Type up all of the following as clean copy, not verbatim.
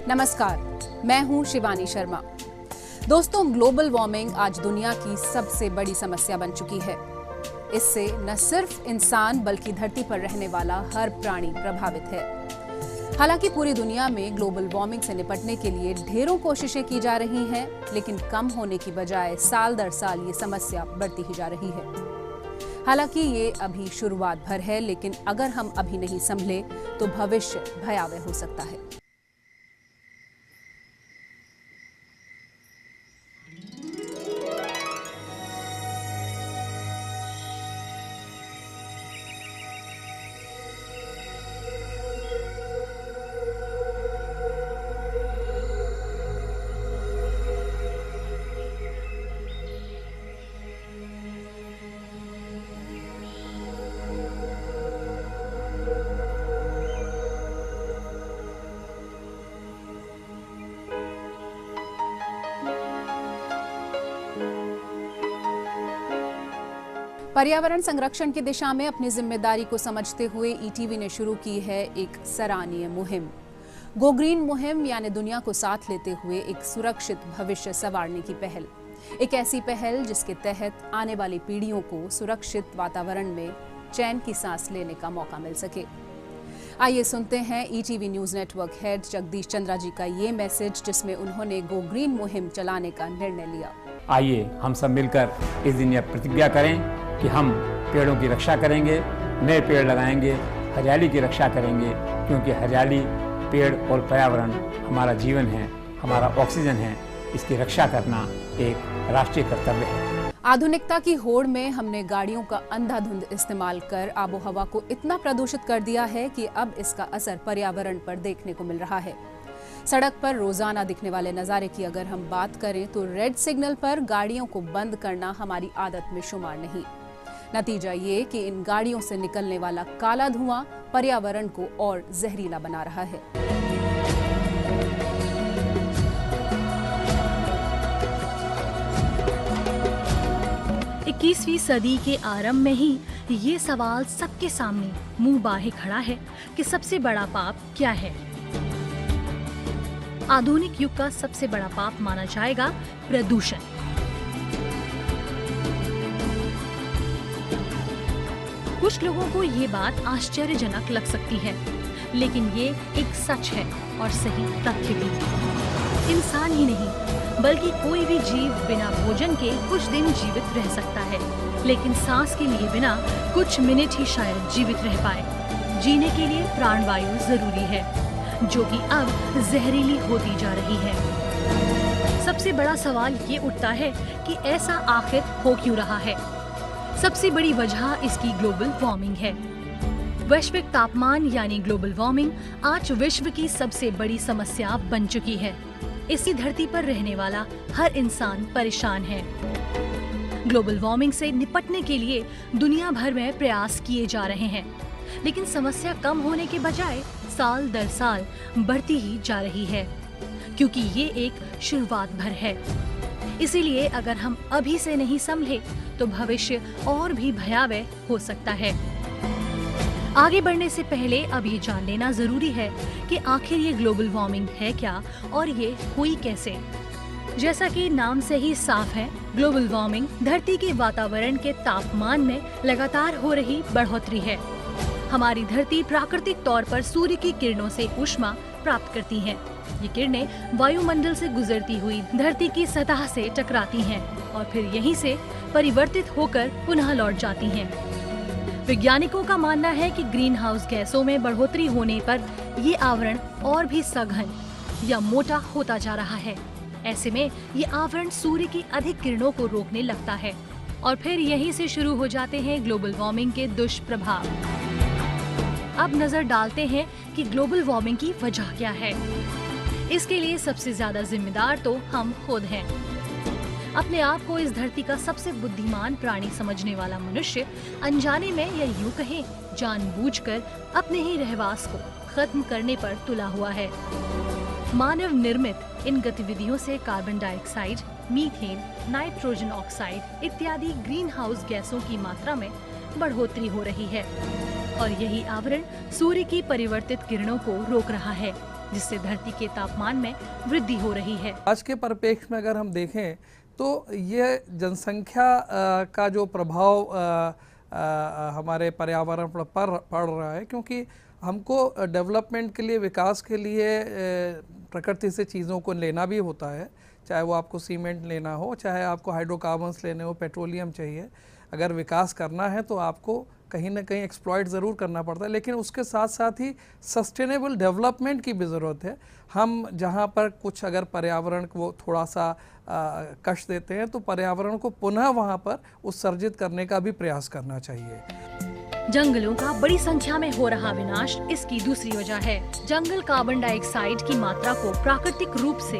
नमस्कार, मैं हूं शिवानी शर्मा। दोस्तों, ग्लोबल वार्मिंग आज दुनिया की सबसे बड़ी समस्या बन चुकी है। इससे न सिर्फ इंसान बल्कि धरती पर रहने वाला हर प्राणी प्रभावित है। हालांकि पूरी दुनिया में ग्लोबल वार्मिंग से निपटने के लिए ढेरों कोशिशें की जा रही हैं, लेकिन कम होने की बजाय साल दर साल ये समस्या बढ़ती ही जा रही है। हालांकि ये अभी शुरुआत भर है, लेकिन अगर हम अभी नहीं संभले तो भविष्य भयावह हो सकता है। पर्यावरण संरक्षण की दिशा में अपनी जिम्मेदारी को समझते हुए ईटीवी ने शुरू की है एक सराहनीय मुहिम। गो ग्रीन मुहिम यानी दुनिया को साथ लेते हुए एक सुरक्षित भविष्य संवारने की पहल। एक ऐसी पहल जिसके तहत आने वाली पीढ़ियों को सुरक्षित वातावरण में चैन की सांस लेने का मौका मिल सके। आइए सुनते हैं ETV news network head Jagdish Chandra ji का ये मैसेज, जिसमें उन्होंने गो ग्रीन मुहिम चलाने का निर्णय लिया। आइए हम सब मिलकर इस दिन यह प्रतिज्ञा करें कि हम पेड़ों की रक्षा करेंगे, नए पेड़ लगाएंगे, हरियाली की रक्षा करेंगे, क्योंकि हरियाली, पेड़ और पर्यावरण हमारा जीवन है, हमारा ऑक्सीजन है। इसकी रक्षा करना एक राष्ट्रीय कर्तव्य है। आधुनिकता की होड़ में हमने गाड़ियों का अंधाधुंध इस्तेमाल कर आबोहवा को इतना प्रदूषित कर दिया है कि अब इसका असर पर्यावरण पर देखने को मिल रहा है। सड़क पर रोजाना दिखने वाले नजारे की अगर हम बात करें तो रेड सिग्नल पर गाड़ियों को बंद करना हमारी आदत में शुमार नहीं। नतीजा ये कि इन गाड़ियों से निकलने वाला काला धुआं पर्यावरण को और जहरीला बना रहा है। इक्कीसवीं सदी के आरंभ में ही ये सवाल सबके सामने मुंह बाहे खड़ा है कि सबसे बड़ा पाप क्या है। आधुनिक युग का सबसे बड़ा पाप माना जाएगा प्रदूषण। कुछ लोगों को ये बात आश्चर्यजनक लग सकती है, लेकिन ये एक सच है और सही तथ्य भी। इंसान ही नहीं बल्कि कोई भी जीव बिना भोजन के कुछ दिन जीवित रह सकता है, लेकिन सांस के लिए बिना कुछ मिनट ही शायद जीवित रह पाए। जीने के लिए प्राणवायु जरूरी है, जो कि अब जहरीली होती जा रही है। सबसे बड़ा सवाल ये उठता है कि ऐसा आखिर हो क्यों रहा है। सबसे बड़ी वजह इसकी ग्लोबल वार्मिंग है। वैश्विक तापमान यानी ग्लोबल वार्मिंग आज विश्व की सबसे बड़ी समस्या बन चुकी है। इसी धरती पर रहने वाला हर इंसान परेशान है। ग्लोबल वार्मिंग से निपटने के लिए दुनिया भर में प्रयास किए जा रहे हैं, लेकिन समस्या कम होने के बजाय साल दर साल बढ़ती ही जा रही है, क्योंकि ये एक शुरुआत भर है। इसीलिए अगर हम अभी से नहीं संभले तो भविष्य और भी भयावह हो सकता है। आगे बढ़ने से पहले अब ये जान लेना जरूरी है कि आखिर ये ग्लोबल वार्मिंग है क्या और ये हुई कैसे। जैसा कि नाम से ही साफ है, ग्लोबल वार्मिंग धरती के वातावरण के तापमान में लगातार हो रही बढ़ोतरी है। हमारी धरती प्राकृतिक तौर पर सूर्य की किरणों से ऊष्मा प्राप्त करती है। ये किरणें वायुमंडल से गुजरती हुई धरती की सतह से टकराती हैं और फिर यहीं से परिवर्तित होकर पुनः लौट जाती हैं। वैज्ञानिकों का मानना है कि ग्रीन हाउस गैसों में बढ़ोतरी होने पर ये आवरण और भी सघन या मोटा होता जा रहा है। ऐसे में ये आवरण सूर्य की अधिक किरणों को रोकने लगता है और फिर यहीं से शुरू हो जाते हैं ग्लोबल वार्मिंग के दुष्प्रभाव। अब नजर डालते हैं कि ग्लोबल वार्मिंग की वजह क्या है। इसके लिए सबसे ज्यादा जिम्मेदार तो हम खुद हैं। अपने आप को इस धरती का सबसे बुद्धिमान प्राणी समझने वाला मनुष्य अनजाने में या यूं कहें जानबूझकर अपने ही रहवास को खत्म करने पर तुला हुआ है। मानव निर्मित इन गतिविधियों से carbon dioxide, methane, nitrogen oxide इत्यादि ग्रीन हाउस गैसों की मात्रा में बढ़ोतरी हो रही है और यही आवरण सूर्य की परिवर्तित किरणों को रोक रहा है। जिससे धरती के तापमान में वृद्धि हो रही है। आज के परिप्रेक्ष्य में अगर हम देखें तो ये जनसंख्या का जो प्रभाव हमारे पर्यावरण पर पड़ रहा है, क्योंकि हमको डेवलपमेंट के लिए, विकास के लिए प्रकृति से चीज़ों को लेना भी होता है, चाहे वो आपको सीमेंट लेना हो, चाहे आपको हाइड्रोकार्बन्स लेने हो, पेट्रोलियम चाहिए। अगर विकास करना है तो आपको कहीं ना कहीं एक्सप्लॉइट ज़रूर करना पड़ता है, लेकिन उसके साथ साथ ही सस्टेनेबल डेवलपमेंट की भी ज़रूरत है। हम जहाँ पर कुछ अगर पर्यावरण को थोड़ा सा कष्ट देते हैं तो पर्यावरण को पुनः वहाँ पर उत्सर्जित करने का भी प्रयास करना चाहिए। जंगलों का बड़ी संख्या में हो रहा विनाश इसकी दूसरी वजह है। जंगल कार्बन डाइऑक्साइड की मात्रा को प्राकृतिक रूप से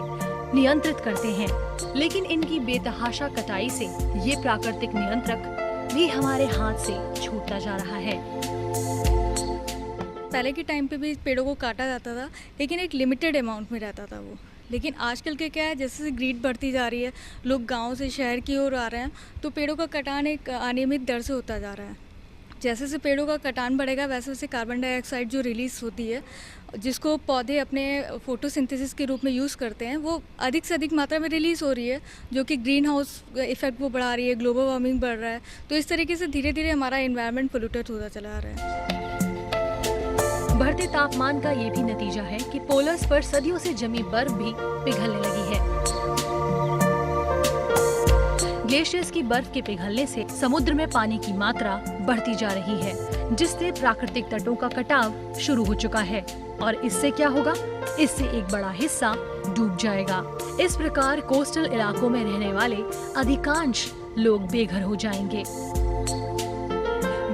नियंत्रित करते हैं, लेकिन इनकी बेतहाशा कटाई से ये प्राकृतिक नियंत्रक भी हमारे हाथ से छूटता जा रहा है। पहले के टाइम पे भी पेड़ों को काटा जाता था, लेकिन एक लिमिटेड अमाउंट में रहता था वो। लेकिन आजकल के क्या है, जैसे जैसे ग्रीड बढ़ती जा रही है, लोग गांव से शहर की ओर आ रहे हैं, तो पेड़ों का कटान एक अनियमित दर से होता जा रहा है। जैसे जैसे पेड़ों का कटान बढ़ेगा वैसे वैसे कार्बन डाइऑक्साइड जो रिलीज़ होती है, जिसको पौधे अपने फोटोसिंथेसिस के रूप में यूज़ करते हैं, वो अधिक से अधिक मात्रा में रिलीज़ हो रही है, जो कि ग्रीन हाउस इफेक्ट वो बढ़ा रही है, ग्लोबल वार्मिंग बढ़ रहा है। तो इस तरीके से धीरे धीरे हमारा एनवायरनमेंट पोल्यूटेड होता चला रहा है। बढ़ते तापमान का ये भी नतीजा है कि पोलर्स पर सदियों से जमी बर्फ भी पिघलने लगी है। ग्लेशियर्स की बर्फ के पिघलने से समुद्र में पानी की मात्रा बढ़ती जा रही है, जिससे प्राकृतिक तटों का कटाव शुरू हो चुका है। और इससे क्या होगा? इससे एक बड़ा हिस्सा डूब जाएगा। इस प्रकार कोस्टल इलाकों में रहने वाले अधिकांश लोग बेघर हो जाएंगे।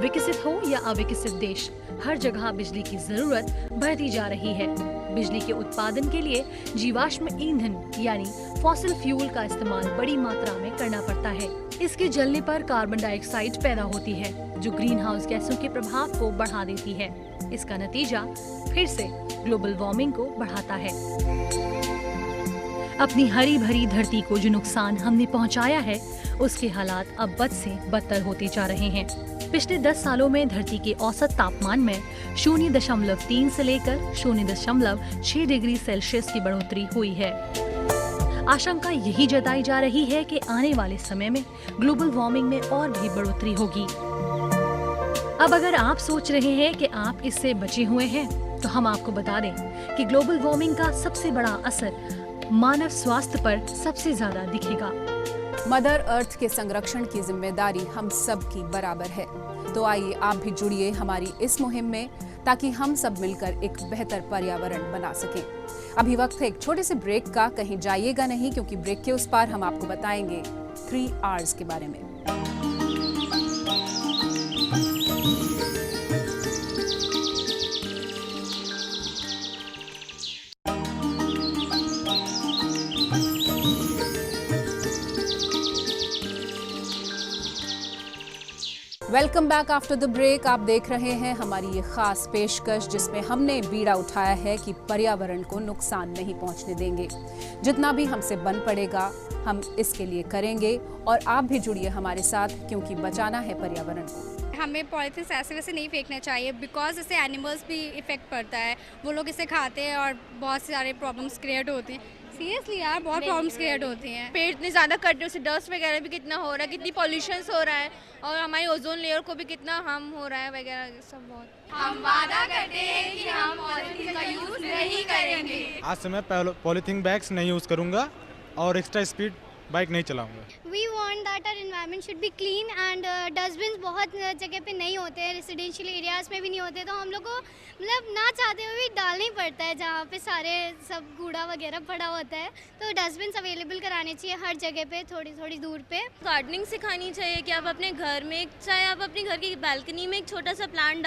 विकसित हो या अविकसित देश, हर जगह बिजली की जरूरत बढ़ती जा रही है। बिजली के उत्पादन के लिए जीवाश्म ईंधन यानी फॉसिल फ्यूल का इस्तेमाल बड़ी मात्रा में करना पड़ता है। इसके जलने पर कार्बन डाइऑक्साइड पैदा होती है, जो ग्रीन हाउस गैसों के प्रभाव को बढ़ा देती है। इसका नतीजा फिर से ग्लोबल वार्मिंग को बढ़ाता है। अपनी हरी भरी धरती को जो नुकसान हमने पहुंचाया है, उसके हालात अब बद से बदतर होते जा रहे हैं। पिछले 10 सालों में धरती के औसत तापमान में 0.3 से लेकर 0.6 डिग्री सेल्सियस की बढ़ोतरी हुई है। आशंका यही जताई जा रही है कि आने वाले समय में ग्लोबल वार्मिंग में और भी बढ़ोतरी होगी। अब अगर आप सोच रहे हैं कि आप इससे बचे हुए हैं, तो हम आपको बता दें कि ग्लोबल वार्मिंग का सबसे बड़ा असर मानव स्वास्थ्य पर सबसे ज्यादा दिखेगा। मदर अर्थ के संरक्षण की जिम्मेदारी हम सब की बराबर है। तो आइए आप भी जुड़िए हमारी इस मुहिम में, ताकि हम सब मिलकर एक बेहतर पर्यावरण बना सकें। अभी वक्त है एक छोटे से ब्रेक का, कहीं जाइएगा नहीं, क्योंकि ब्रेक के उस पार हम आपको बताएंगे 3 Rs के बारे में। Welcome back after the break. आप देख रहे हैं हमारी ये खास पेशकश, जिसमें हमने बीड़ा उठाया है कि पर्यावरण को नुकसान नहीं पहुंचने देंगे। जितना भी हमसे बन पड़ेगा हम इसके लिए करेंगे, और आप भी जुड़िए हमारे साथ, क्योंकि बचाना है पर्यावरण को। हमें पॉलीथीन ऐसे वैसे नहीं फेंकना चाहिए, बिकॉज इससे एनिमल्स भी इफेक्ट पड़ता है। वो लोग इसे खाते हैं और बहुत सारे प्रॉब्लम्स क्रिएट होती हैं। सीरियसली यार, बहुत प्रॉब्लम्स क्रिएट होती हैं। पेड़ इतने ज़्यादा कट रहे, उससे डस्ट वगैरह भी कितना हो रहा है, कितनी पॉल्यूशन हो रहा है, और हमारी ओजोन लेयर को भी कितना हार्म हो रहा है वगैरह सब बहुत। हम वादा करते हैं कि हम पॉलीथीन का यूज़ नहीं करेंगे। आज से मैं पॉलीथीन बैग्स नहीं यूज़ करूँगा और एक्स्ट्रा स्पीड बाइक नहीं चलाऊँगा। We want that our environment should be clean and dustbin बहुत जगह पे नहीं होते हैं, रेसिडेंशियल एरियाज़ में भी नहीं होते, तो हम लोग को मतलब ना चाहते हुए भी डालना ही पड़ता है जहाँ पे सारे सब कूड़ा वगैरह पड़ा होता है। तो डस्टबिन अवेलेबल कराने चाहिए हर जगह पे, थोड़ी थोड़ी दूर पे। गार्डनिंग सिखानी चाहिए कि आप अपने घर में, चाहे आप अपने घर की बैल्कनी में एक छोटा सा प्लांट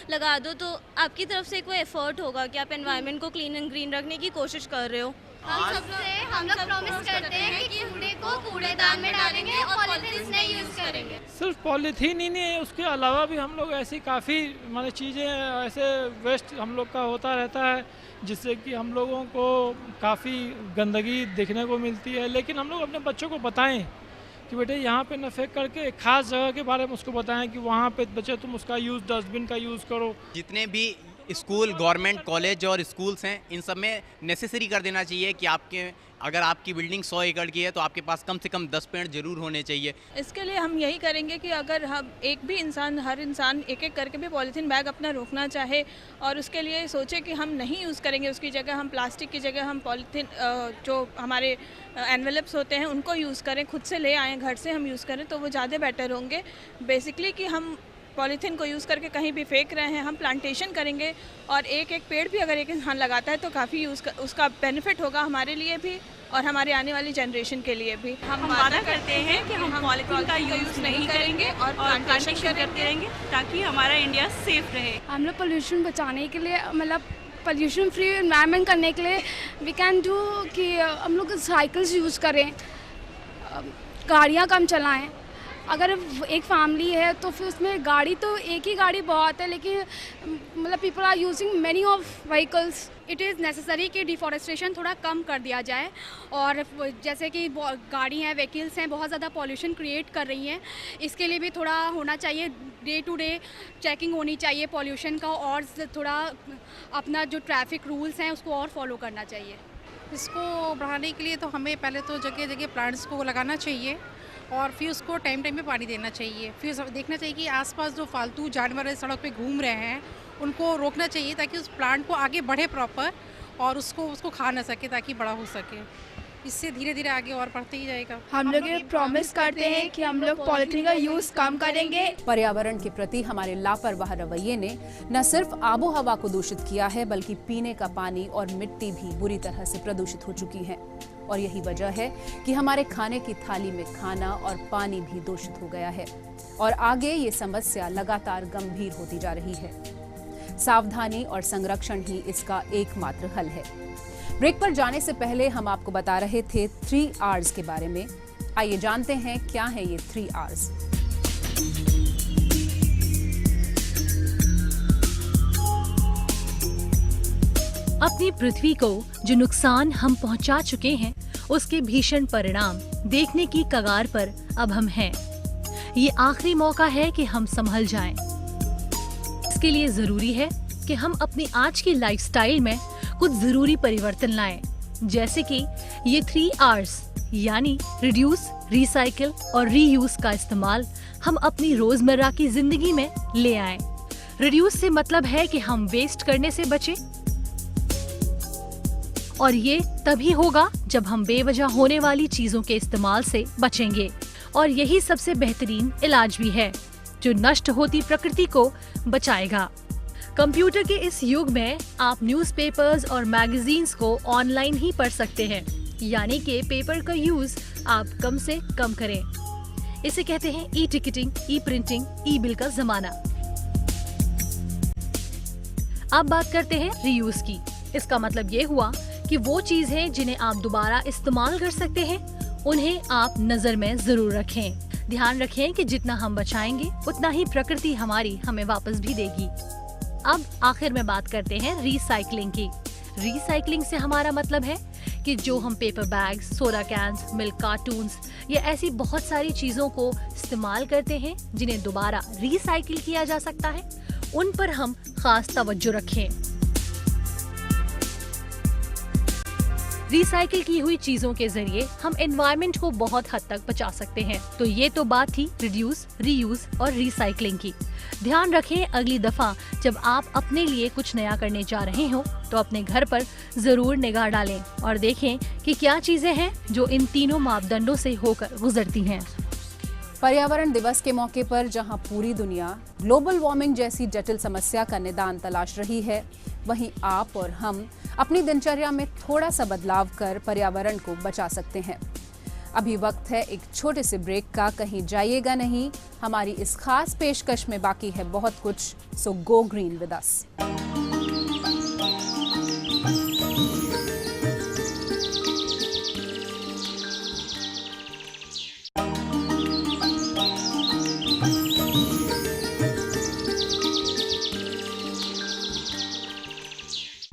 लगा दो, तो आपकी तरफ से कोई एफर्ट होगा कि आप एनवायरनमेंट को क्लीन एंड ग्रीन रखने की कोशिश कर रहे हो। हम लोग प्रॉमिस करते हैं कि कूड़े को कूड़ेदान में डालेंगे और पॉलीथीन नहीं यूज़ करेंगे। सिर्फ पॉलीथीन ही नहीं है, उसके अलावा भी हम लोग ऐसी काफ़ी माने चीज़ें ऐसे वेस्ट हम लोग का होता रहता है, जिससे कि हम लोगों को काफ़ी गंदगी देखने को मिलती है। लेकिन हम लोग अपने बच्चों को बताएं कि बेटे यहाँ पे न फेंक करके एक खास जगह के बारे में उसको बताएं कि वहाँ पे बच्चे तुम उसका यूज़, डस्टबिन का यूज़ करो। जितने भी स्कूल, गवर्नमेंट कॉलेज और स्कूल्स हैं, इन सब में नेसेसरी कर देना चाहिए कि अगर आपकी बिल्डिंग 100 एकड़ की है तो आपके पास कम से कम 10 पेड़ जरूर होने चाहिए। इसके लिए हम यही करेंगे कि अगर हम हर इंसान एक एक करके भी पॉलीथीन बैग अपना रोकना चाहे और उसके लिए सोचे कि हम नहीं यूज़ करेंगे, उसकी जगह हम प्लास्टिक की जगह हम पॉलीथीन जो हमारे एनवेलप्स होते हैं उनको यूज़ करें, खुद से ले आएँ, घर से हम यूज़ करें तो वो ज़्यादा बेटर होंगे। बेसिकली कि हम पॉलीथीन को यूज़ करके कहीं भी फेंक रहे हैं, हम प्लांटेशन करेंगे और एक एक पेड़ भी अगर एक इंसान लगाता है तो काफ़ी उसका बेनिफिट होगा हमारे लिए भी और हमारे आने वाली जनरेशन के लिए भी। हम वादा करते हैं कि हम पॉलीथीन का यूज़ नहीं करेंगे और प्लांटेशन करते रहेंगे ताकि हमारा इंडिया सेफ रहे। हम लोग पोल्यूशन बचाने के लिए, मतलब पोल्यूशन फ्री एनवायरनमेंट करने के लिए वी कैन डू कि हम लोग साइकिल्स यूज़ करें, गाड़ियाँ कम चलाएं। अगर एक फैमिली है तो फिर उसमें गाड़ी तो एक ही गाड़ी बहुत है, लेकिन मतलब people are using many of vehicles. It is necessary कि डिफॉरेस्टेशन थोड़ा कम कर दिया जाए और जैसे कि गाड़ी हैं, व्हीकल्स हैं, बहुत ज़्यादा पॉल्यूशन क्रिएट कर रही हैं, इसके लिए भी थोड़ा होना चाहिए, डे टू डे चेकिंग होनी चाहिए पॉल्यूशन का और थोड़ा अपना जो ट्रैफिक रूल्स हैं उसको और फॉलो करना चाहिए। इसको बढ़ाने के लिए तो हमें पहले तो जगह जगह प्लांट्स को लगाना चाहिए और फिर उसको टाइम टाइम पे पानी देना चाहिए। फिर देखना चाहिए कि आसपास जो फालतू जानवर सड़क पे घूम रहे हैं उनको रोकना चाहिए ताकि उस प्लांट को आगे बढ़े प्रॉपर और उसको खा ना सके ताकि बड़ा हो सके। इससे धीरे धीरे आगे और बढ़ते ही जाएगा। हम लोग ये प्रॉमिस करते हैं कि हम लोग पॉलीथीन का यूज़ कम करेंगे। पर्यावरण के प्रति हमारे लापरवाह रवैये ने न सिर्फ आबो हवा को दूषित किया है बल्कि पीने का पानी और मिट्टी भी बुरी तरह से प्रदूषित हो चुकी है और यही वजह है कि हमारे खाने की थाली में खाना और पानी भी दूषित हो गया है और आगे ये समस्या लगातार गंभीर होती जा रही है। सावधानी और संरक्षण ही इसका एकमात्र हल है। ब्रेक पर जाने से पहले हम आपको बता रहे थे 3 Rs के बारे में। आइए जानते हैं क्या है ये 3 Rs। अपनी पृथ्वी को जो नुकसान हम पहुंचा चुके हैं उसके भीषण परिणाम देखने की कगार पर अब हम हैं। ये आखिरी मौका है कि हम संभल जाएं। इसके लिए जरूरी है कि हम अपनी आज की लाइफस्टाइल में कुछ जरूरी परिवर्तन लाएं, जैसे कि ये 3 Rs यानी रिड्यूस, रिसाइकिल और रीयूज का इस्तेमाल हम अपनी रोजमर्रा की जिंदगी में ले आएं। रिड्यूस से मतलब है कि हम वेस्ट करने से बचें और ये तभी होगा जब हम बेवजह होने वाली चीजों के इस्तेमाल से बचेंगे और यही सबसे बेहतरीन इलाज भी है जो नष्ट होती प्रकृति को बचाएगा। कंप्यूटर के इस युग में आप न्यूज़पेपर्स और मैगजीन्स को ऑनलाइन ही पढ़ सकते हैं, यानी कि पेपर का यूज आप कम से कम करें। इसे कहते हैं ई टिकटिंग, ई प्रिंटिंग, ई बिल का जमाना। अब बात करते हैं रीयूज की। इसका मतलब ये हुआ कि वो चीजें जिन्हें आप दोबारा इस्तेमाल कर सकते हैं उन्हें आप नजर में जरूर रखें। ध्यान रखें कि जितना हम बचाएंगे उतना ही प्रकृति हमें वापस भी देगी। अब आखिर में बात करते हैं रीसाइक्लिंग की। रीसाइक्लिंग से हमारा मतलब है कि जो हम paper bags, soda cans, milk cartons या ऐसी बहुत सारी चीजों को इस्तेमाल करते हैं जिन्हें दोबारा रीसाइकिल किया जा सकता है, उन पर हम खास तवज्जो रखें। रिसाइकिल की हुई चीजों के जरिए हम एनवायरनमेंट को बहुत हद तक बचा सकते हैं। तो ये तो बात थी रिड्यूस, रीयूज और रिसाइकलिंग की। ध्यान रखें अगली दफा जब आप अपने लिए कुछ नया करने जा रहे हो तो अपने घर पर जरूर निगाह डालें और देखें कि क्या चीजें हैं जो इन तीनों मापदंडों से होकर गुजरती हैं। पर्यावरण दिवस के मौके पर जहां पूरी दुनिया ग्लोबल वार्मिंग जैसी जटिल समस्या का निदान तलाश रही है, वहीं आप और हम अपनी दिनचर्या में थोड़ा सा बदलाव कर पर्यावरण को बचा सकते हैं। अभी वक्त है एक छोटे से ब्रेक का, कहीं जाइएगा नहीं। हमारी इस खास पेशकश में बाकी है बहुत कुछ, सो गो ग्रीन विद अस।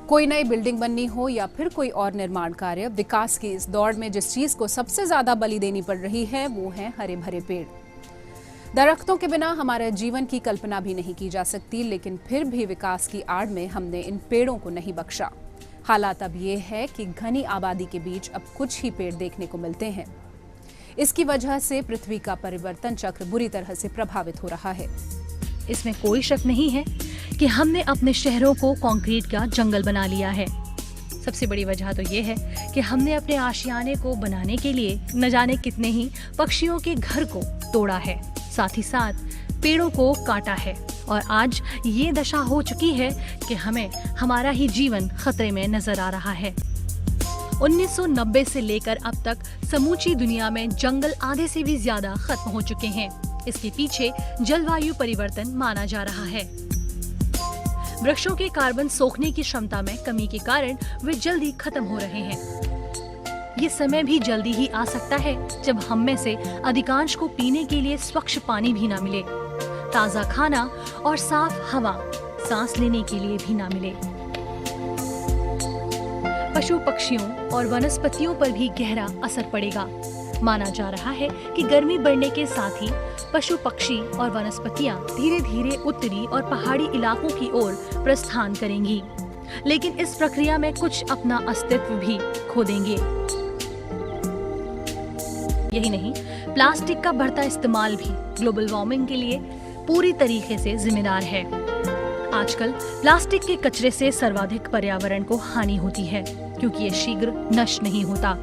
कोई नई बिल्डिंग बननी हो या फिर कोई और निर्माण कार्य, विकास की इस दौड़ में जिस चीज को सबसे ज्यादा बलि देनी पड़ रही है वो है हरे भरे पेड़। दरख्तों के बिना हमारे जीवन की कल्पना भी नहीं की जा सकती, लेकिन फिर भी विकास की आड़ में हमने इन पेड़ों को नहीं बख्शा। हालात अब ये है कि घनी आबादी के बीच अब कुछ ही पेड़ देखने को मिलते हैं। इसकी वजह से पृथ्वी का परिवर्तन चक्र बुरी तरह से प्रभावित हो रहा है। इसमें कोई शक नहीं है कि हमने अपने शहरों को कंक्रीट का जंगल बना लिया है। सबसे बड़ी वजह तो ये है कि हमने अपने आशियाने को बनाने के लिए न जाने कितने ही पक्षियों के घर को तोड़ा है, साथ ही साथ पेड़ों को काटा है और आज ये दशा हो चुकी है कि हमें हमारा ही जीवन खतरे में नजर आ रहा है। 1990 से लेकर अब तक समूची दुनिया में जंगल आधे से भी ज्यादा खत्म हो चुके हैं। इसके पीछे जलवायु परिवर्तन माना जा रहा है। वृक्षों के कार्बन सोखने की क्षमता में कमी के कारण वे जल्दी खत्म हो रहे हैं। ये समय भी जल्दी ही आ सकता है जब हम में से अधिकांश को पीने के लिए स्वच्छ पानी भी ना मिले, ताज़ा खाना और साफ हवा सांस लेने के लिए भी ना मिले। पशु पक्षियों और वनस्पतियों पर भी गहरा असर पड़ेगा। माना जा रहा है कि गर्मी बढ़ने के साथ ही पशु पक्षी और वनस्पतियां धीरे धीरे उत्तरी और पहाड़ी इलाकों की ओर प्रस्थान करेंगी, लेकिन इस प्रक्रिया में कुछ अपना अस्तित्व भी खो देंगे। यही नहीं, प्लास्टिक का बढ़ता इस्तेमाल भी ग्लोबल वार्मिंग के लिए पूरी तरीके से जिम्मेदार है। आजकल प्लास्टिक के कचरे से सर्वाधिक पर्यावरण को हानि होती है, क्योंकि ये शीघ्र नष्ट नहीं होता,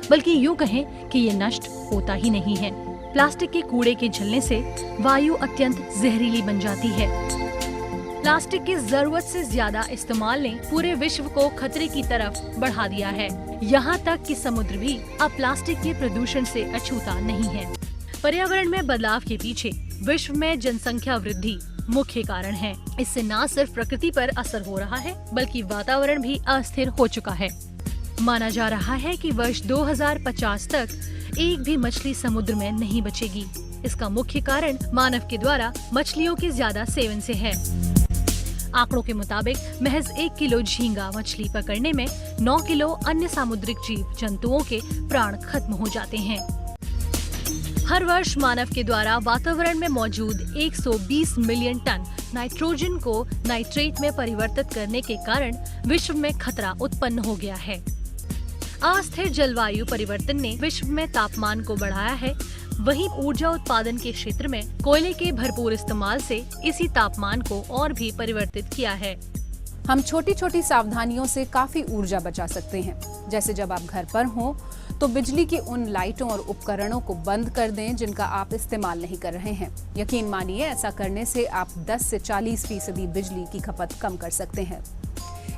बल्कि यूं कहें कि ये नष्ट होता ही नहीं है। प्लास्टिक के कूड़े के जलने से वायु अत्यंत जहरीली बन जाती है। प्लास्टिक के जरूरत से ज्यादा इस्तेमाल ने पूरे विश्व को खतरे की तरफ बढ़ा दिया है। यहाँ तक कि समुद्र भी अब प्लास्टिक के प्रदूषण से अछूता नहीं है। पर्यावरण में बदलाव के पीछे विश्व में जनसंख्या वृद्धि मुख्य कारण है। इससे न सिर्फ प्रकृति पर असर हो रहा है, बल्कि वातावरण भी अस्थिर हो चुका है। माना जा रहा है कि वर्ष 2050 तक एक भी मछली समुद्र में नहीं बचेगी। इसका मुख्य कारण मानव के द्वारा मछलियों के ज्यादा सेवन से है। आंकड़ों के मुताबिक महज 1 किलो झींगा मछली पकड़ने में 9 किलो अन्य सामुद्रिक जीव जंतुओं के प्राण खत्म हो जाते हैं। हर वर्ष मानव के द्वारा वातावरण में मौजूद 120 मिलियन टन नाइट्रोजन को नाइट्रेट में परिवर्तित करने के कारण विश्व में खतरा उत्पन्न हो गया है। अस्थिर जलवायु परिवर्तन ने विश्व में तापमान को बढ़ाया है। वहीं ऊर्जा उत्पादन के क्षेत्र में कोयले के भरपूर इस्तेमाल से इसी तापमान को और भी परिवर्तित किया है। हम छोटी छोटी सावधानियों से काफी ऊर्जा बचा सकते हैं। जैसे जब आप घर पर हों तो बिजली की उन लाइटों और उपकरणों को बंद कर दें जिनका आप इस्तेमाल नहीं कर रहे हैं। यकीन मानिए, ऐसा करने से आप 10 से 40% बिजली की खपत कम कर सकते हैं।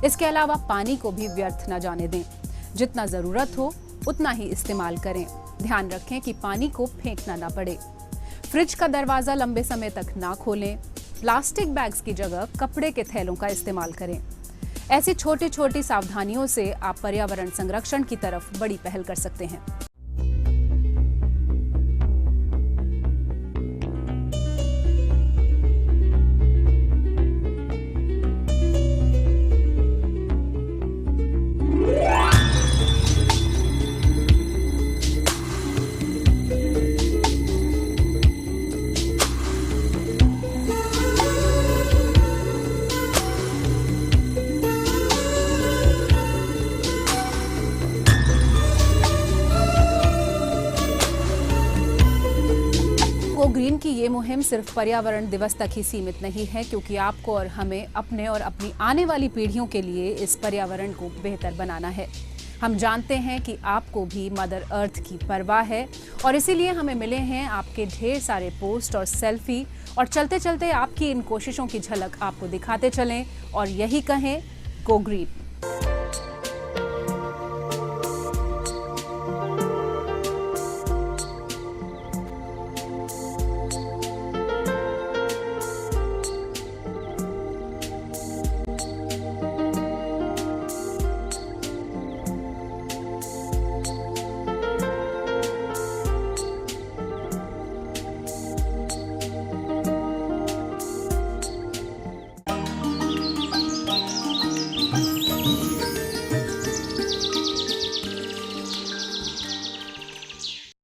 इसके अलावा पानी को भी व्यर्थ न जाने दें। जितना जरूरत हो उतना ही इस्तेमाल करें। ध्यान रखें कि पानी को फेंकना ना पड़े। फ्रिज का दरवाजा लंबे समय तक ना खोलें। प्लास्टिक बैग्स की जगह कपड़े के थैलों का इस्तेमाल करें। ऐसी छोटी छोटी सावधानियों से आप पर्यावरण संरक्षण की तरफ बड़ी पहल कर सकते हैं। ग्रीन की ये मुहिम सिर्फ पर्यावरण दिवस तक ही सीमित नहीं है, क्योंकि आपको और हमें अपने और अपनी आने वाली पीढ़ियों के लिए इस पर्यावरण को बेहतर बनाना है। हम जानते हैं कि आपको भी मदर अर्थ की परवाह है और इसीलिए हमें मिले हैं आपके ढेर सारे पोस्ट और सेल्फी, और चलते चलते आपकी इन कोशिशों की झलक आपको दिखाते चलें और यही कहें, गो ग्रीन।